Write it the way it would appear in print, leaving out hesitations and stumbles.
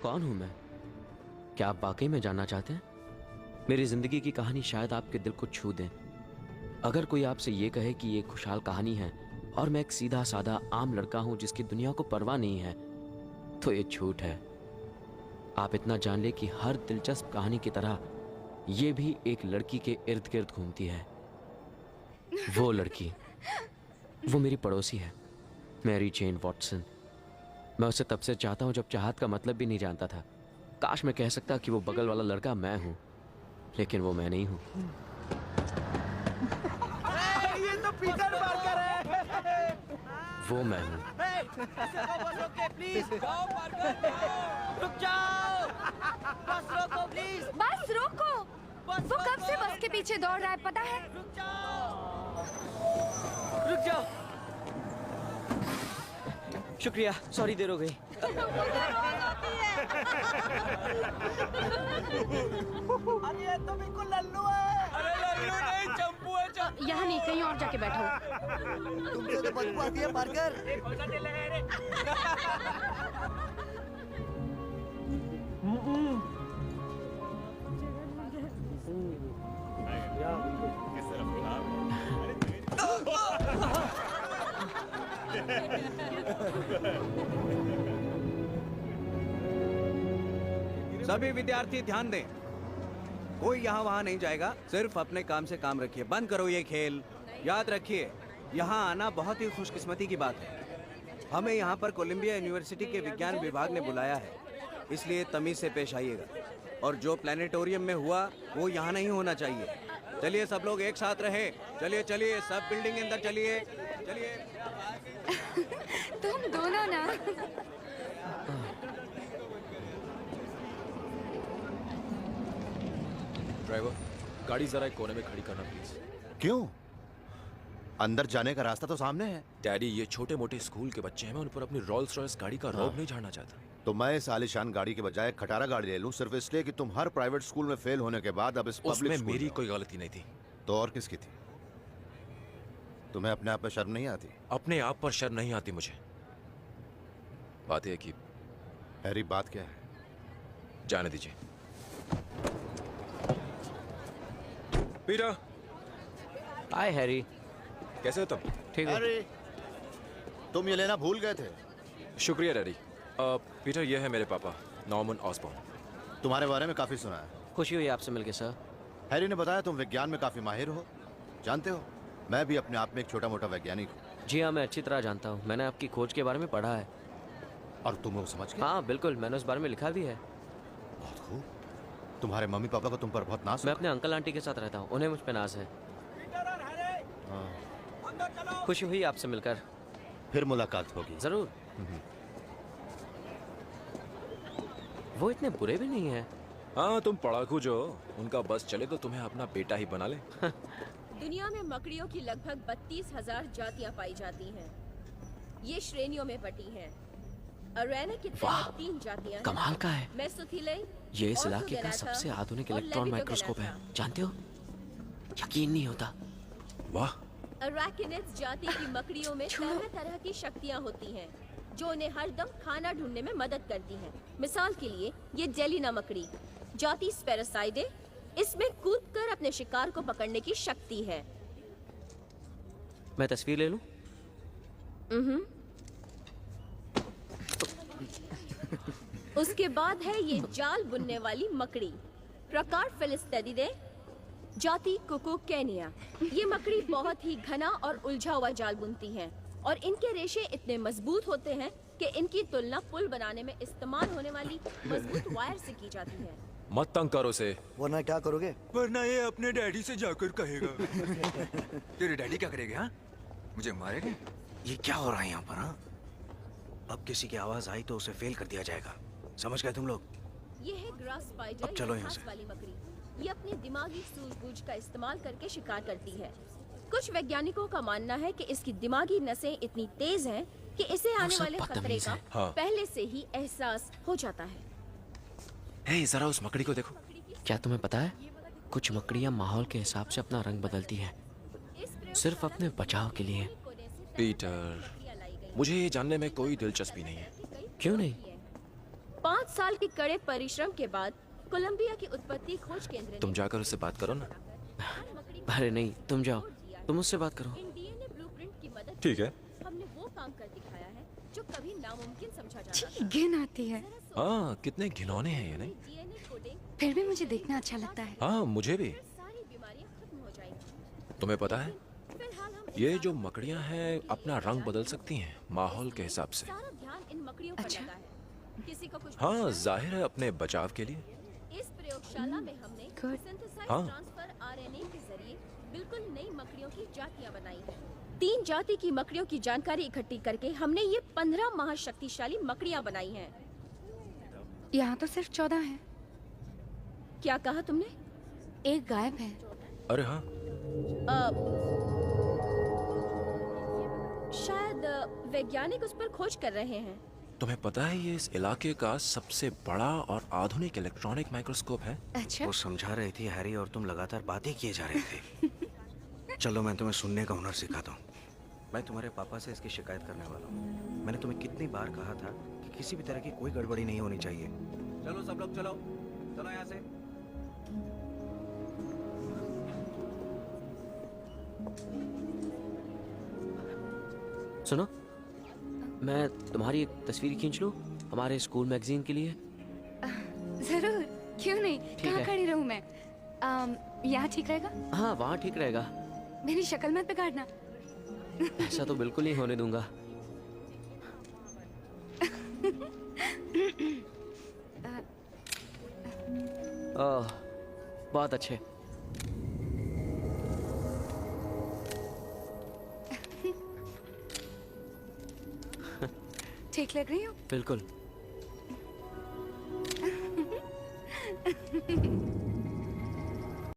कौन हूं मैं? क्या आप वाकई में जानना चाहते हैं? मेरी जिंदगी की कहानी शायद आपके दिल को छू दे। अगर कोई आपसे ये कहे कि ये खुशहाल कहानी है और मैं एक सीधा साधा आम लड़का हूं जिसकी दुनिया को परवाह नहीं है, तो ये झूठ है। आप इतना जान ले कि हर दिलचस्प कहानी की तरह ये भी एक लड़की के इर्द गिर्द घूमती है। वो लड़की, वो मेरी पड़ोसी है, मैरी जेन वॉटसन। मैं उसे तब से चाहता हूं जब चाहत का मतलब भी नहीं जानता था। काश मैं कह सकता कि वो बगल वाला लड़का मैं हूं, लेकिन वो मैं नहीं हूं। ये तो पीटर पार्कर है। वो मैं हूं। प्लीज रुक जाओ, बस रोको प्लीज। बस रोको। वो कब से बस के पीछे दौड़ रहा है पता है? रुक जाओ, रुक जाओ। शुक्रिया, सॉरी देर हो गई। अरे ये तो बिल्कुल लल्लू है। अरे लल्लू नहीं, चंपू है, चंपू। यहाँ नहीं, कहीं और जाके बैठो। तुमसे तो बदबू आती है पार्कर। सभी विद्यार्थी ध्यान दें, कोई यहाँ वहाँ नहीं जाएगा, सिर्फ अपने काम से काम रखिए। बंद करो ये खेल। याद रखिए, यहाँ आना बहुत ही खुशकिस्मती की बात है। हमें यहाँ पर कोलंबिया यूनिवर्सिटी के विज्ञान विभाग ने बुलाया है, इसलिए तमीज से पेश आइएगा। और जो प्लानिटोरियम में हुआ वो यहाँ नहीं होना चाहिए। चलिए सब लोग एक साथ रहे। चलिए चलिए, सब बिल्डिंग के अंदर चलिए, चलिए। तुम दोनों ना। ड्राइवर, गाड़ी जरा एक कोने में खड़ी करना प्लीज। क्यों? अंदर जाने का रास्ता तो सामने है। डैडी, ये छोटे मोटे स्कूल के बच्चे हैं, मैं उन पर अपनी रोल्स रॉयस गाड़ी का रौब नहीं झाड़ना चाहता। तो मैं इस आलीशान गाड़ी के बजाय खटारा गाड़ी ले लूं, सिर्फ इसलिए कि तुम हर प्राइवेट स्कूल में फेल होने के बाद अब इस पब्लिक उसमें स्कूल मेरी में कोई गलती नहीं थी। तो और किसकी थी? तुम्हें अपने आप पे शर्म नहीं आती? अपने आप पर शर्म नहीं आती मुझे। बात है कि हैरी, बात क्या है? जाने दीजिए। पीटर, हाय हैरी। कैसे हो तुम? ठीक है। अरे तुम ये लेना भूल गए थे। शुक्रिया डैडी। पीटर, ये है मेरे पापा, नॉर्मन ऑसबॉर्न। तुम्हारे बारे में काफी सुना है। खुशी हुई आपसे मिलके सर। हैरी ने बताया तुम विज्ञान में काफी माहिर हो। जानते हो, मैं भी अपने आप में एक छोटा मोटा वैज्ञानिक हूँ। जी हाँ, मैं अच्छी तरह जानता हूँ। मैंने आपकी खोज के बारे में पढ़ा है। और तुम वो समझ गए? हाँ बिल्कुल, मैंने उस बारे में लिखा भी है। बहुत खूब। तुम्हारे मम्मी पापा को तुम पर बहुत नाज है। मैं अपने अंकल आंटी के साथ रहता हूँ, उन्हें मुझ पे नाज है। खुशी हुई आपसे मिलकर। फिर मुलाकात होगी जरूर। वो इतने बुरे भी नहीं है। हाँ, तुम पढ़ाकू जो हो, उनका बस चले तो तुम्हें अपना बेटा ही बना ले। दुनिया में मकड़ियों की लगभग 32,000 जातियां पाई जाती हैं। ये श्रेणियों में बटी हैं। अरेना की वाह, 3 जातियां हैं। कमाल का है। मेसोथिले, ये इस इलाके का सबसे आधुनिक इलेक्ट्रॉन माइक्रोस्कोप है, जानते हो? यकीन नहीं होता। वाह। अराकिनिड्स जाति की मकड़ियों में तरह तरह की शक्तियां होती हैं, जो उन्हें हरदम खाना ढूंढने में मदद करती हैं। मिसाल के लिए, ये जेलिना मकड़ी जाति स्पेरोसाइडे, इसमें कूदकर अपने शिकार को पकड़ने की शक्ति है। मैं तस्वीर ले लूं? उसके बाद है ये जाल बुनने वाली मकड़ी, प्रकार फिलिस्टेरिडे, जाति कुकुकेनिया। ये मकड़ी बहुत ही घना और उलझा हुआ जाल बुनती हैं और इनके रेशे इतने मजबूत होते हैं कि इनकी तुलना पुल बनाने में इस्तेमाल होने वाली मजबूत वायर से की जाती है। मत तंग करो से। वरना क्या करोगे? वरना ये अपने डैडी से जाकर कहेगा। तेरे डैडी क्या करेंगे? हाँ, मुझे मारेंगे। ये क्या हो रहा है यहाँ पर? हाँ, अब किसी की आवाज आई तो उसे फेल कर दिया जाएगा। समझ गए तुम लोग? ये है ग्रास स्पाइडर, अब चलो यहाँ घास से। वाली मकड़ी। ये अपने दिमागी सूझबूझ का इस्तेमाल करके शिकार करती है। कुछ वैज्ञानिकों का मानना है कि इसकी दिमागी नसें इतनी तेज हैं कि इसे आने वाले खतरे का हाँ। पहले से ही एहसास हो जाता है। हे, जरा उस मकड़ी को देखो। क्या तुम्हें पता है, कुछ मकड़ियाँ माहौल के हिसाब से अपना रंग बदलती हैं, सिर्फ अपने बचाव के लिए। पीटर, मुझे ये जानने में कोई दिलचस्पी नहीं है। क्यों नहीं? 5 5 साल के कड़े परिश्रम के बाद कोलंबिया की उत्पत्ति खोज केंद्र तुम जाकर उससे बात करो ना। अरे नहीं, तुम जाओ, तुम उससे बात करो। इन डीएनए ब्लूप्रिंट की मदद ठीक है। से हमने वो काम कर दिखाया है जो कभी नामुमकिन समझा जाता छी, घिन आती है। हाँ, कितने घिनौने हैं ये, नहीं? डीएनए कोडिंग फिर भी मुझे देखना अच्छा लगता है। हाँ, मुझे भी। सारी बीमारियां खत्म हो जाएंगी। तुम्हें पता है, फिलहाल हम ये जो मकड़ियाँ हैं अपना रंग बदल सकती हैं माहौल के हिसाब से। सारा ध्यान इन मकड़ियों पर अच्छा। लगा है। किसी को कुछ हाँ, जाहिर है अपने बचाव के लिए। इस प्रयोगशाला में हमने Good. सिंथेसाइज्ड हाँ। ट्रांसफर आरएनए के जरिए बिल्कुल नई मकड़ियों की जातियां बनाई हैं। 3 जाति की मकड़ियों की जानकारी इकट्ठी करके हमने ये 15 महाशक्तिशाली मकड़ियां बनाई हैं। यहाँ तो सिर्फ 14 है। क्या कहा तुमने? एक गायब है। अरे हाँ, शायद वैज्ञानिक उस पर खोज कर रहे हैं। तुम्हें पता है ये इस इलाके का सबसे बड़ा और आधुनिक इलेक्ट्रॉनिक माइक्रोस्कोप है। अच्छा, वो समझा रही थी हैरी और तुम लगातार बातें किए जा रहे थे। चलो मैं तुम्हें सुनने का हुनर सिखाता हूँ। मैं तुम्हारे पापा से इसकी शिकायत करने वाला हूँ। मैंने तुम्हें कितनी बार कहा था कि किसी भी तरह की कोई गड़बड़ी नहीं होनी चाहिए। चलो सब लोग चलो, चलो यहाँ से। सुनो, मैं तुम्हारी एक तस्वीर खींच लूं हमारे स्कूल मैगजीन के लिए। जरूर, क्यों नहीं। ठीक कहाँ है। खड़ी रहूँ मैं? यहाँ ठीक रहेगा? हाँ, वहाँ ठीक रहेगा। मेरी शक्ल मत बिगाड़ना। ऐसा तो बिल्कुल नहीं होने दूंगा। ओह, बहुत अच्छे। ठीक लग रही हूँ? बिल्कुल।